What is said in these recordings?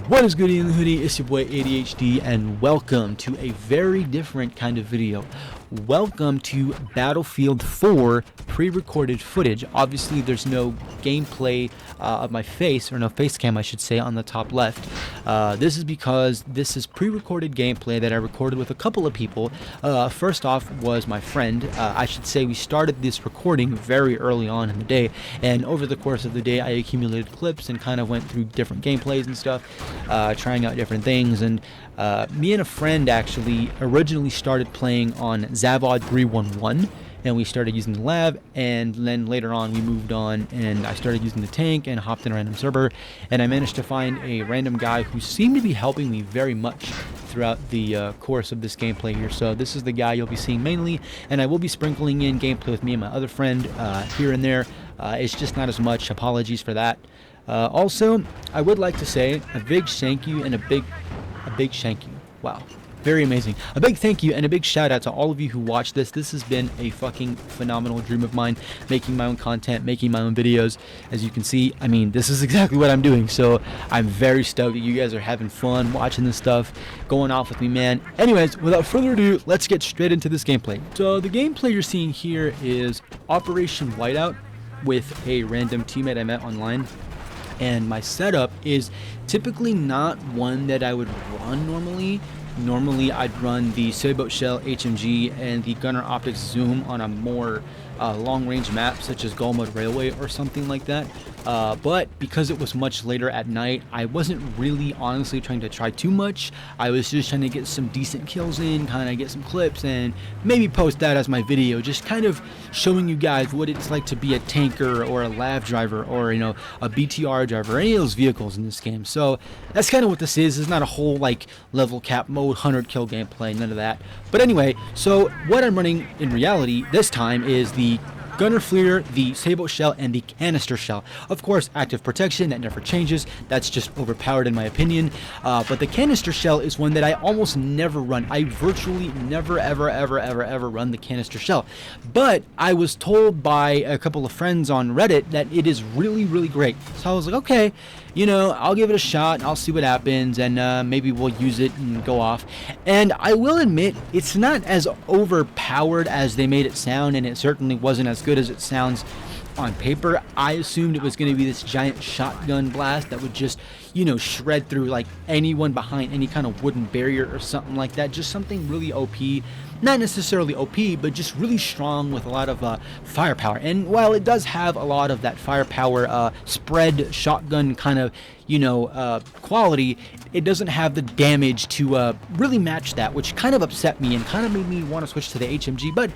What is goodie in the hoodie? It's your boy ADHD, and welcome to a very different kind of video. Welcome to Battlefield 4 pre-recorded footage. Obviously there's no gameplay of my face, or no face cam I should say, on the top left. This is because this is pre-recorded gameplay that I recorded with a couple of people. First off was my friend. I should say we started this recording very early on in the day, and over the course of the day I accumulated clips and kind of went through different gameplays and stuff, trying out different things. And me and a friend actually originally started playing on Zavod 311, and we started using the lab, and then later on we moved on and I started using the tank and hopped in a random server, and I managed to find a random guy who seemed to be helping me very much throughout the course of this gameplay here. So this is the guy you'll be seeing mainly, and I will be sprinkling in gameplay with me and my other friend here and there. It's just not as much. Apologies for that. Also, I would like to say a big thank you and a big thank you. Wow. Very amazing. A big thank you and a big shout out to all of you who watched this. This has been a fucking phenomenal dream of mine, making my own content, making my own videos. As you can see, I mean, this is exactly what I'm doing. So I'm very stoked that you guys are having fun watching this stuff, going off with me, man. Anyways, without further ado, let's get straight into this gameplay. So the gameplay you're seeing here is Operation Whiteout with a random teammate I met online. And my setup is typically not one that I would run normally. Normally I'd run the sailboat shell HMG and the gunner optics zoom on a more long range map such as Gold Mud Railway or something like that. But because it was much later at night, I wasn't really honestly trying to try too much. I was just trying to get some decent kills in, kind of get some clips, and maybe post that as my video, just kind of showing you guys what it's like to be a tanker or a lav driver, or, you know, a BTR driver, any of those vehicles in this game. So that's kind of what this is. It's not a whole like level cap mode 100 kill gameplay, none of that. But anyway, so what I'm running in reality this time is the Gunner Fleer, the sailboat shell, and the canister shell. Of course, active protection, that never changes. That's just overpowered in my opinion. But the canister shell is one that I almost never run. I virtually never, ever run the canister shell. But I was told by a couple of friends on Reddit that it is really, really great. So I was like, okay, you know, I'll give it a shot and I'll see what happens, and maybe we'll use it and go off. And I will admit, it's not as overpowered as they made it sound, and it certainly wasn't as good as it sounds on paper. I assumed it was going to be this giant shotgun blast that would just, you know, shred through like anyone behind any kind of wooden barrier or something like that. Just something really OP. Not necessarily OP, but just really strong with a lot of firepower. And while it does have a lot of that firepower spread shotgun kind of, you know, quality, it doesn't have the damage to really match that, which kind of upset me and kind of made me want to switch to the HMG. But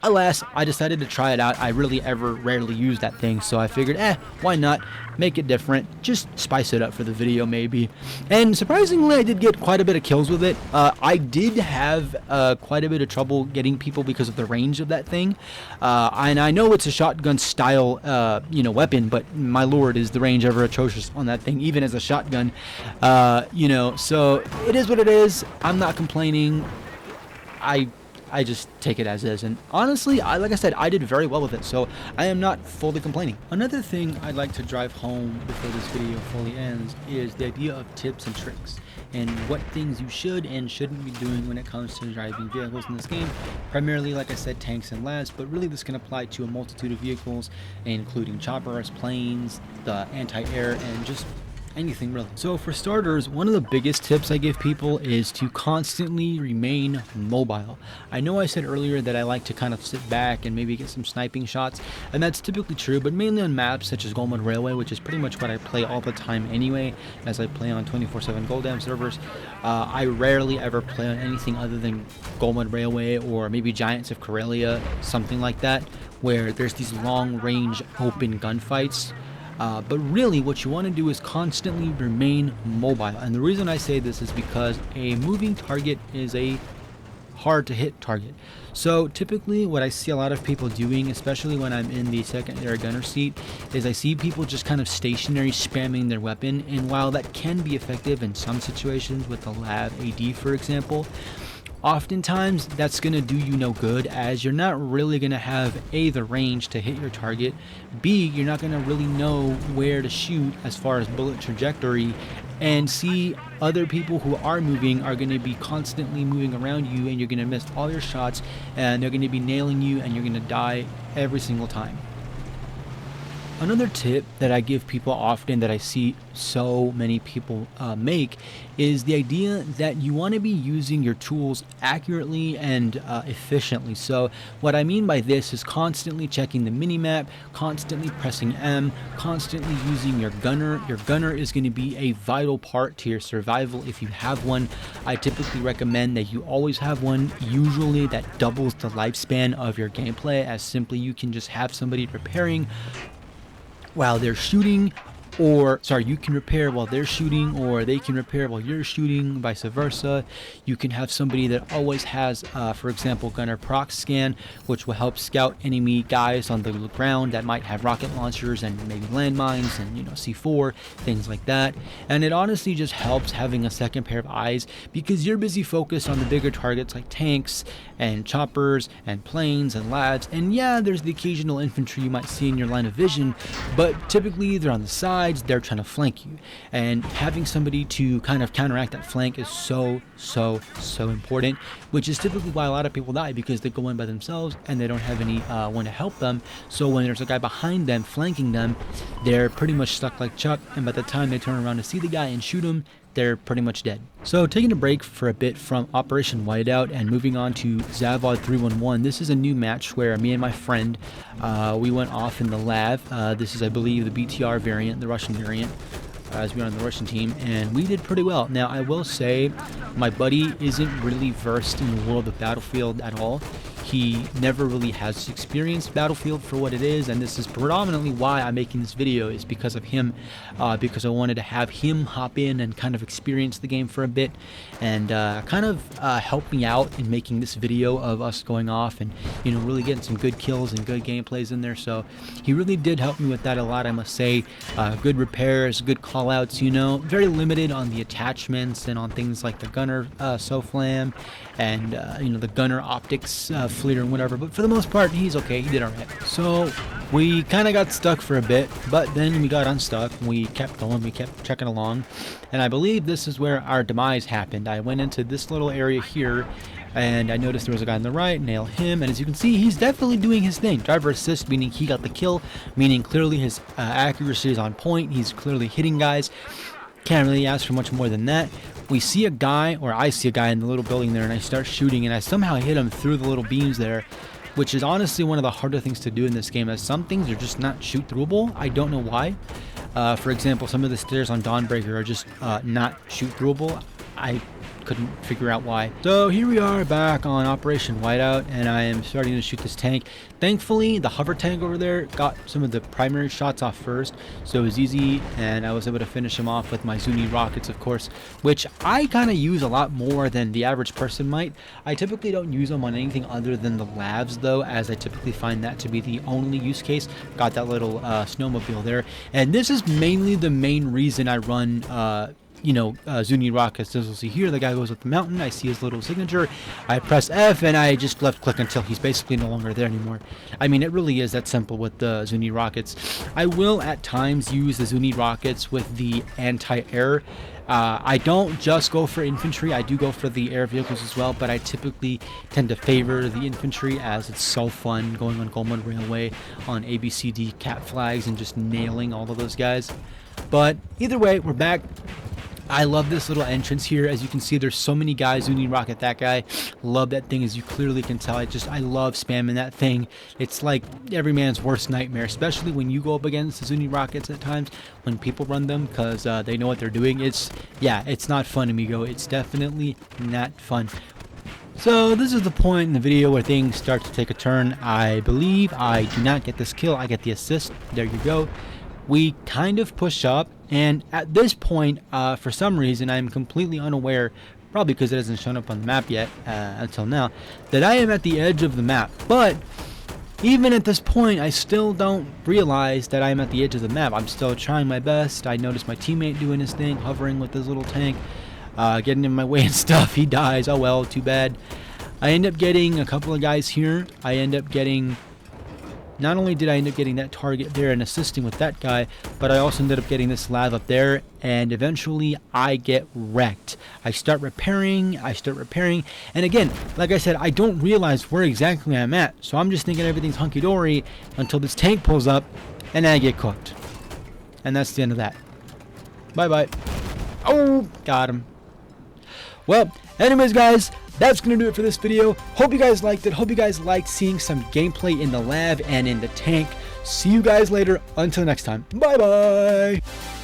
alas, I decided to try it out. I really rarely use that thing, so I figured, why not make it different, just spice it up for the video maybe. And surprisingly, I did get quite a bit of kills with it. I did have quite a bit of trouble getting people because of the range of that thing, and I know it's a shotgun style you know, weapon, but my lord, is the range ever atrocious on that thing, even as a shotgun. You know, so it is what it is. I'm not complaining. I just take it as is, and honestly, like I said, I did very well with it, so I am not fully complaining. Another thing I'd like to drive home before this video fully ends is the idea of tips and tricks, and what things you should and shouldn't be doing when it comes to driving vehicles in this game. Primarily, like I said, tanks and labs, but really this can apply to a multitude of vehicles, including choppers, planes, the anti-air, and just anything really. So for starters, one of the biggest tips I give people is to constantly remain mobile. I know I said earlier that I like to kind of sit back and maybe get some sniping shots, and that's typically true, but mainly on maps such as Gold Mud Railway, which is pretty much what I play all the time anyway, as I play on 24/7 Goldam servers. I rarely ever play on anything other than Gold Mud Railway or maybe Giants of Karelia, something like that, where there's these long range open gunfights. But really what you want to do is constantly remain mobile, and the reason I say this is because a moving target is a hard to hit target. So typically what I see a lot of people doing, especially when I'm in the secondary gunner seat, is I see people just kind of stationary spamming their weapon, and while that can be effective in some situations with the Lav AD for example, oftentimes that's going to do you no good, as you're not really going to have A, the range to hit your target, B, you're not going to really know where to shoot as far as bullet trajectory, and see other people who are moving are going to be constantly moving around you, and you're going to miss all your shots, and they're going to be nailing you, and you're going to die every single time. Another tip that I give people often that I see so many people make is the idea that you want to be using your tools accurately and efficiently. So what I mean by this is constantly checking the minimap, constantly pressing M, constantly using your gunner. Your gunner is going to be a vital part to your survival if you have one. I typically recommend that you always have one. Usually that doubles the lifespan of your gameplay, as simply you can just have somebody preparing while they're shooting, or sorry, you can repair while they're shooting, or they can repair while you're shooting, vice versa. You can have somebody that always has, for example, gunner proc scan, which will help scout enemy guys on the ground that might have rocket launchers and maybe landmines and, you know, C4, things like that. And it honestly just helps having a second pair of eyes, because you're busy focused on the bigger targets like tanks and choppers and planes and lads. And yeah, there's the occasional infantry you might see in your line of vision, but typically they're on the side. They're trying to flank you, and having somebody to kind of counteract that flank is so important, which is typically why a lot of people die, because they go in by themselves and they don't have any one to help them. So when there's a guy behind them flanking them, they're pretty much stuck like Chuck, and by the time they turn around to see the guy and shoot him, they're pretty much dead. So taking a break for a bit from Operation Whiteout and moving on to Zavod 311, this is a new match where me and my friend, we went off in the Lav. This is, I believe, the BTR variant, the Russian variant, as we are on the Russian team, and we did pretty well. Now, I will say, my buddy isn't really versed in the world of Battlefield at all. He never really has experienced Battlefield for what it is, and this is predominantly why I'm making this video, is because of him, because I wanted to have him hop in and kind of experience the game for a bit, and kind of help me out in making this video of us going off and, you know, really getting some good kills and good gameplays in there. So he really did help me with that a lot, I must say. Good repairs, good callouts, you know, very limited on the attachments and on things like the gunner SOFLAM and you know, the gunner optics fleeter and whatever, but for the most part he's okay. He did alright. So we kind of got stuck for a bit, but then we got unstuck. We kept going, we kept checking along, and I believe this is where our demise happened. I went into this little area here, and I noticed there was a guy on the right. Nail him, and as you can see, he's definitely doing his thing. Driver assist, meaning he got the kill, meaning clearly his accuracy is on point. He's clearly hitting guys. Can't really ask for much more than that. We see a guy, or I see a guy in the little building there, and I start shooting, and I somehow hit him through the little beams there, which is honestly one of the harder things to do in this game, as some things are just not shoot throughable. I don't know why. For example, some of the stairs on Dawnbreaker are just not shoot throughable. I couldn't figure out why. So here we are back on Operation Whiteout, and I am starting to shoot this tank. Thankfully, the hover tank over there got some of the primary shots off first, so it was easy, and I was able to finish him off with my Zuni rockets, of course, which I kind of use a lot more than the average person might. I typically don't use them on anything other than the labs, though, as I typically find that to be the only use case. Got that little snowmobile there, and this is mainly the main reason I run you know, Zuni rockets. As you'll see here, the guy goes up the mountain. I see his little signature. I press F, and I just left click until he's basically no longer there anymore. I mean, it really is that simple with the Zuni rockets. I will at times use the Zuni rockets with the anti-air. I don't just go for infantry. I do go for the air vehicles as well, but I typically tend to favor the infantry, as it's so fun going on Goldman Railway on ABCD cat flags and just nailing all of those guys. But either way, we're back. I love this little entrance here. As you can see, there's so many guys. Zuni rocket that guy. Love that thing, as you clearly can tell. I love spamming that thing. It's like every man's worst nightmare, especially when you go up against the Zuni rockets at times when people run them, because they know what they're doing. It's not fun, amigo. It's definitely not fun. So this is the point in the video where things start to take a turn. I believe I do not get this kill. I get the assist. There you go. We kind of push up, and at this point, for some reason, I'm completely unaware, probably because it hasn't shown up on the map yet until now, that I am at the edge of the map. But even at this point, I still don't realize that I'm at the edge of the map. I'm still trying my best. I notice my teammate doing his thing, hovering with his little tank, getting in my way and stuff. He dies. Oh well, too bad. I end up getting a couple of guys here. I end up getting not only did I end up getting that target there and assisting with that guy, but I also ended up getting this lav up there, and eventually I get wrecked. I start repairing, and again, like I said, I don't realize where exactly I'm at, so I'm just thinking everything's hunky-dory until this tank pulls up, and I get cooked. And that's the end of that. Bye-bye. Oh, got him. Well, anyways, guys, that's going to do it for this video. Hope you guys liked it. Hope you guys liked seeing some gameplay in the lab and in the tank. See you guys later. Until next time. Bye-bye.